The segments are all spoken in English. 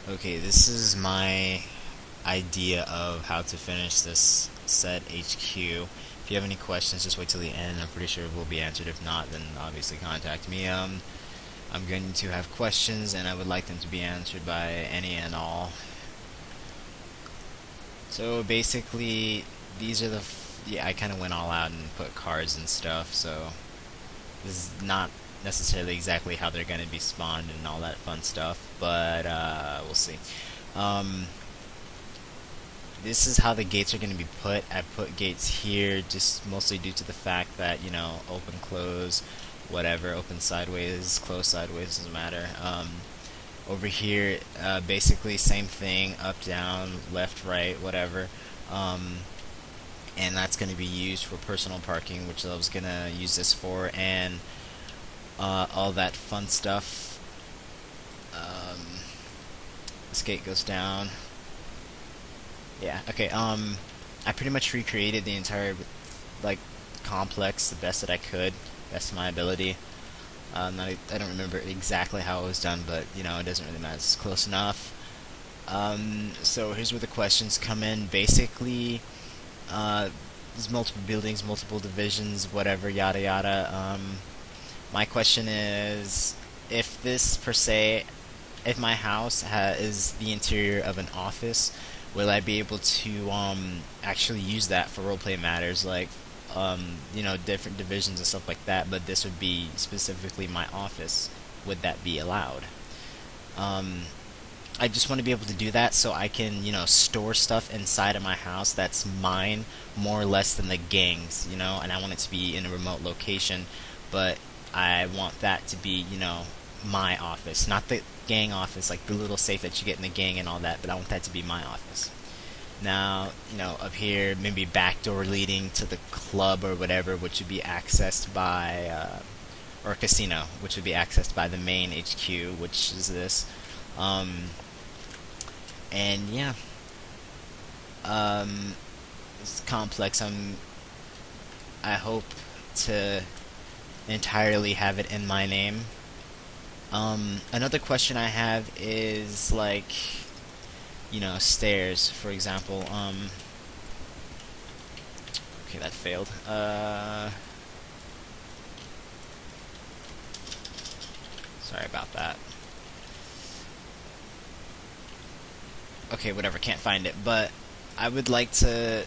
Okay, this is my idea of how to finish this set HQ. If you have any questions, just wait till the end. I'm pretty sure it will be answered. If not, then obviously contact me. I'm going to have questions, and I would like them to be answered by any and all. So basically, these are yeah, I kind of went all out and put cards and stuff. So this is not necessarily exactly how they're going to be spawned and all that fun stuff, but we'll see. Um, this is how the gates are going to be put. I put gates here just mostly due to the fact that, open, close, whatever, open sideways, close sideways, doesn't matter. Over here, basically same thing, up, down, left, right, whatever. Um, and that's going to be used for personal parking, which I was going to use this for, and all that fun stuff. This gate goes down. Yeah, okay, I pretty much recreated the entire, like, complex the best that I could, best of my ability. I don't remember exactly how it was done, but, it doesn't really matter, it's close enough. So here's where the questions come in. Basically, there's multiple buildings, multiple divisions, whatever, yada yada. My question is, if this, per se, if my house is the interior of an office, will I be able to actually use that for roleplay matters, like different divisions and stuff like that? But this would be specifically my office. Would that be allowed? Um, I just want to be able to do that so I can, store stuff inside of my house that's mine, more or less than the gang's, and I want it to be in a remote location, but I want that to be, my office, not the gang office, like the little safe that you get in the gang and all that, but I want that to be my office. Now, up here, maybe back door leading to the club or whatever, which would be accessed by, or casino, which would be accessed by the main HQ, which is this. Um, and yeah, um, it's complex. I hope to entirely have it in my name. Another question I have is like, stairs, for example. Okay, that failed. Sorry about that. Okay, whatever, can't find it. But I would like to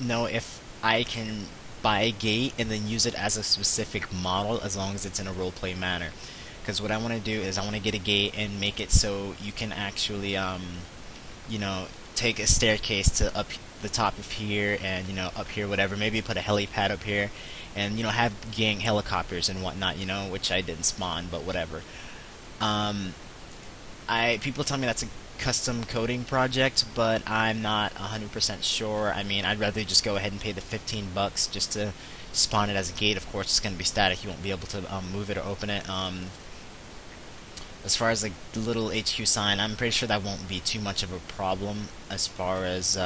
know if I can buy a gate and then use it as a specific model as long as it's in a roleplay manner. Because what I want to do is I want to get a gate and make it so you can actually, you know, take a staircase to up the top of here and, up here, whatever. Maybe put a helipad up here and, have gang helicopters and whatnot, which I didn't spawn, but whatever. Um, people tell me that's a custom coding project, but I'm not 100% sure. I mean, I'd rather just go ahead and pay the 15 bucks just to spawn it as a gate. Of course, it's going to be static. You won't be able to move it or open it. As far as like the little HQ sign, I'm pretty sure that won't be too much of a problem as far as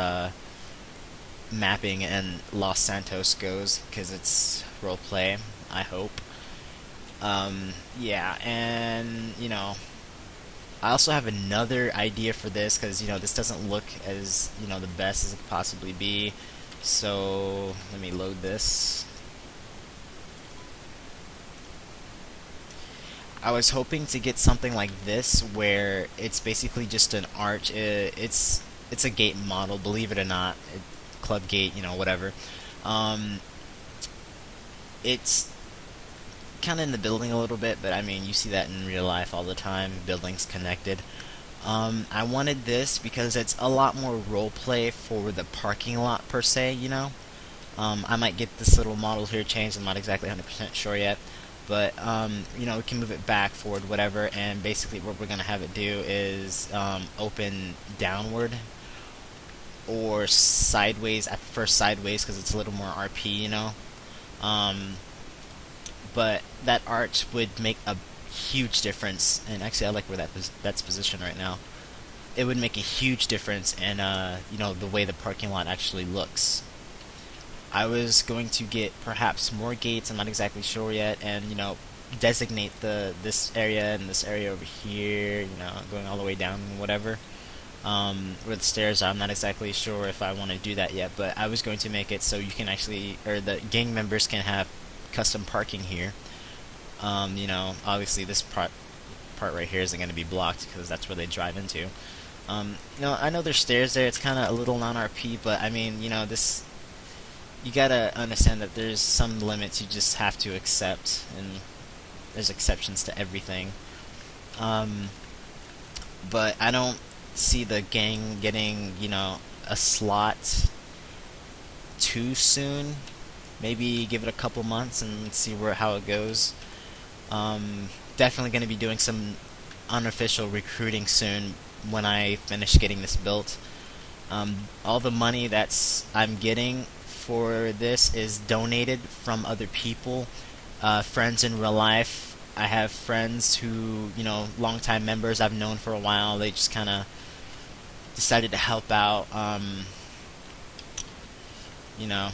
mapping and Los Santos goes, because it's roleplay, I hope. Yeah, and I also have another idea for this because this doesn't look as the best as it could possibly be. So let me load this. I was hoping to get something like this where it's basically just an arch. It's a gate model, believe it or not, club gate, whatever. Um, it's kind of in the building a little bit, but I mean, you see that in real life all the time. Buildings connected. I wanted this because it's a lot more roleplay for the parking lot per se. I might get this little model here changed. I'm not exactly 100% sure yet, but we can move it back, forward, whatever. And basically, what we're gonna have it do is open downward or sideways. I prefer sideways because it's a little more RP. Um, but that arch would make a huge difference. And actually, I like where that's positioned right now. It would make a huge difference in the way the parking lot actually looks. I was going to get perhaps more gates. I'm not exactly sure yet, and designate this area and this area over here, you know, going all the way down and whatever. Where the stairs are, I'm not exactly sure if I want to do that yet, but I was going to make it so you can actually, or the gang members can have custom parking here. You know, obviously this part right here isn't going to be blocked because that's where they drive into. You know, I know there's stairs there. It's kind of a little non-RP, but I mean, you know, this you gotta understand that there's some limits you just have to accept, and there's exceptions to everything. Um, but I don't see the gang getting, you know, a slot too soon. Maybe give it a couple months and see how it goes. Definitely going to be doing some unofficial recruiting soon when I finish getting this built. All the money that's I'm getting for this is donated from other people, friends in real life. I have friends who, you know, longtime members I've known for a while. They just kind of decided to help out. You know,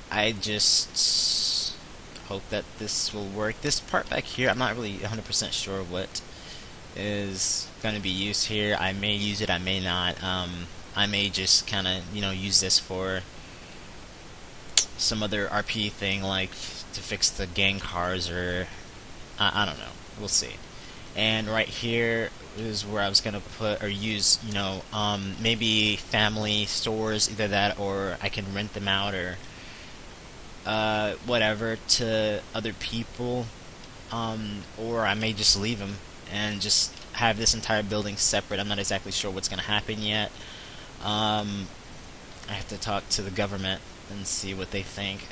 I just hope that this will work. This part back here, I'm not really 100% sure what is going to be used here. I may use it, I may not. I may just kind of, you know, use this for some other RP thing, like to fix the gang cars, or I don't know. We'll see. And right here is where I was gonna put or use, you know, maybe family stores, either that or I can rent them out, or whatever, to other people, or I may just leave them and just have this entire building separate. I'm not exactly sure what's gonna happen yet. I have to talk to the government and see what they think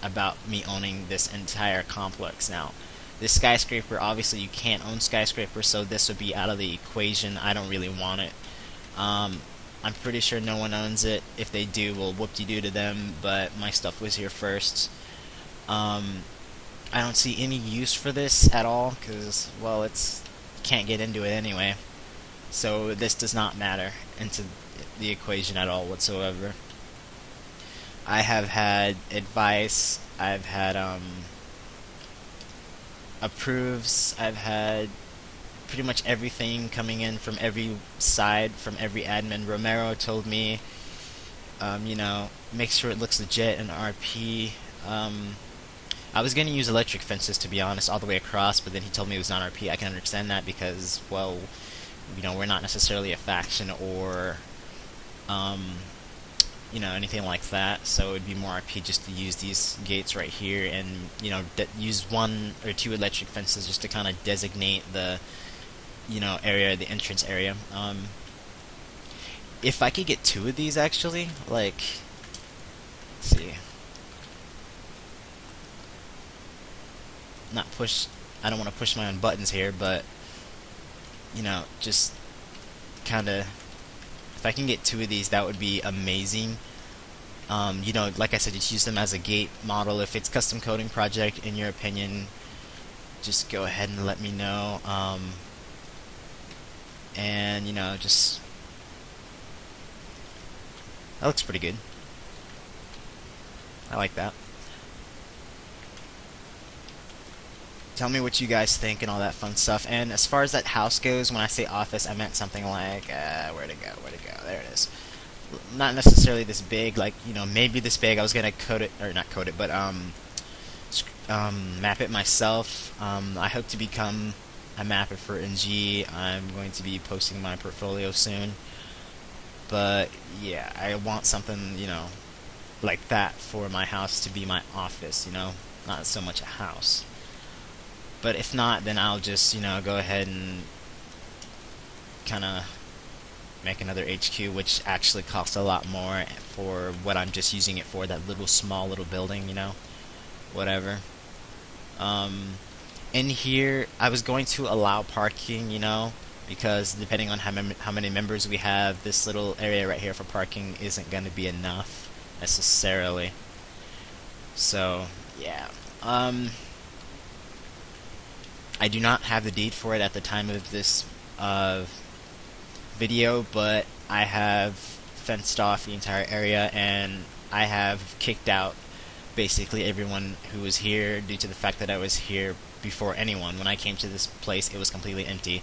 about me owning this entire complex. Now, this skyscraper, obviously you can't own skyscrapers, so this would be out of the equation. I don't really want it. I'm pretty sure no one owns it. If they do, well, whoop-de-doo to them, but my stuff was here first. I don't see any use for this at all, because, well, it's can't get into it anyway. So this does not matter into the equation at all whatsoever. I have had advice, I've had approves, I've had pretty much everything coming in from every side, from every admin. Romero told me, you know, make sure it looks legit in RP. I was going to use electric fences, to be honest, all the way across, but then he told me it was not RP. I can understand that because, well, you know, we're not necessarily a faction or you know, anything like that, so it would be more RP just to use these gates right here, and, you know, use 1 or 2 electric fences just to kind of designate the, you know, area, the entrance area. If I could get 2 of these, actually, like, let's see, not push, I don't want to push my own buttons here, but, you know, just kind of, if I can get 2 of these, that would be amazing. You know, like I said, just use them as a gate model. If it's custom coding project, in your opinion, just go ahead and let me know. And, you know, just, that looks pretty good. I like that. Tell me what you guys think and all that fun stuff. And as far as that house goes, when I say office, I meant something like, where'd it go? There it is. Not necessarily this big, like, you know, maybe this big. I was gonna code it, or not code it, but map it myself. I hope to become a mapper for NG. I'm going to be posting my portfolio soon. But yeah, I want something, you know, like that for my house to be my office, you know, not so much a house. But if not, then I'll just, you know, go ahead and kind of make another HQ, which actually costs a lot more for what I'm just using it for, that small little building, you know, whatever. In here, I was going to allow parking, you know, because depending on how many members we have, this little area right here for parking isn't going to be enough, necessarily. So, yeah. I do not have the deed for it at the time of this video, but I have fenced off the entire area, and I have kicked out basically everyone who was here due to the fact that I was here before anyone. When I came to this place, it was completely empty.